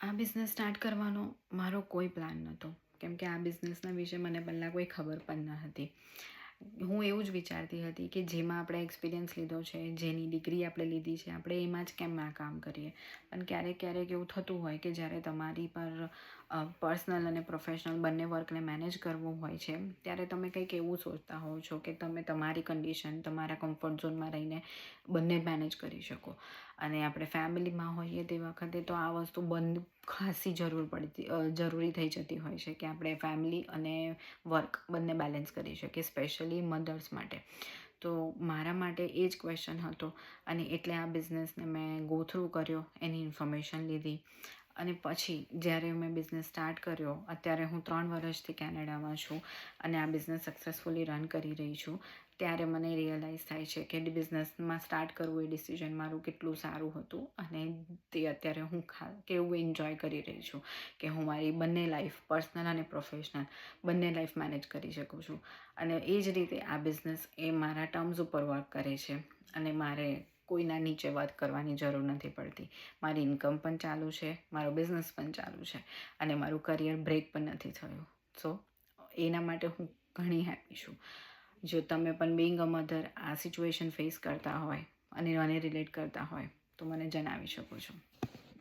આ business start કરવાનો મારો કોઈ પ્લાન નહોતો, કેમ કે આ બિઝનેસના વિશે મને પહેલાં કોઈ ખબર પણ ન હતી. હું એવું જ વિચારતી હતી કે જેમાં આપણે એક્સપિરિયન્સ લીધો છે, જેની ડિગ્રી આપણે લીધી છે, આપણે એમાં જ કેમ આ કામ કરીએ. પણ ક્યારેક ક્યારેક એવું થતું હોય કે જ્યારે તમારી પર પર્સનલ અને પ્રોફેશનલ બંને વર્કને મેનેજ કરવું હોય છે, ત્યારે તમે કંઈક એવું સોચતા હોવ છો કે તમે તમારી કન્ડિશન, તમારા કમ્ફર્ટ ઝોનમાં રહીને બંને મેનેજ કરી શકો. અને આપણે ફેમિલીમાં હોઈએ તે વખતે તો આ વસ્તુ ખાસી જરૂરી થઈ જતી હોય છે કે આપણે ફેમિલી અને વર્ક બંને બેલેન્સ કરી શકીએ, સ્પેશિયલી મધર્સ માટે. તો મારા માટે એ જ ક્વેશ્ચન હતો અને એટલે આ બિઝનેસને મેં ગો થ્રુ કર્યો, એની ઇન્ફોર્મેશન લીધી અને પછી જ્યારે મેં બિઝનેસ સ્ટાર્ટ કર્યો, અત્યારે હું 3 વર્ષથી કેનેડામાં છું અને આ બિઝનેસ સક્સેસફુલી રન કરી રહી છું. ત્યારે મને રિયલાઇઝ થાય છે કે બિઝનેસમાં સ્ટાર્ટ કરવું એ ડિસિઝન મારું કેટલું સારું હતું અને તે અત્યારે હું કેવું એન્જોય કરી રહી છું કે હું મારી બંને લાઈફ, પર્સનલ અને પ્રોફેશનલ બંને લાઈફ મેનેજ કરી શકું છું. અને એ જ રીતે આ બિઝનેસ એ મારા ટર્મ્સ ઉપર વર્ક કરે છે અને મારે કોઈના નીચે વર્ક કરવાની જરૂર નથી પડતી. મારી ઇન્કમ પણ ચાલુ છે, મારો બિઝનેસ પણ ચાલુ છે અને મારું કરિયર બ્રેક પણ નથી થયું. સો એના માટે હું ઘણી હેપી છું. જો તમે પણ બિંગ અ મધર આ સિચ્યુએશન ફેસ કરતા હોય અને મને રિલેટ કરતા હોય તો મને જણાવી શકો છો.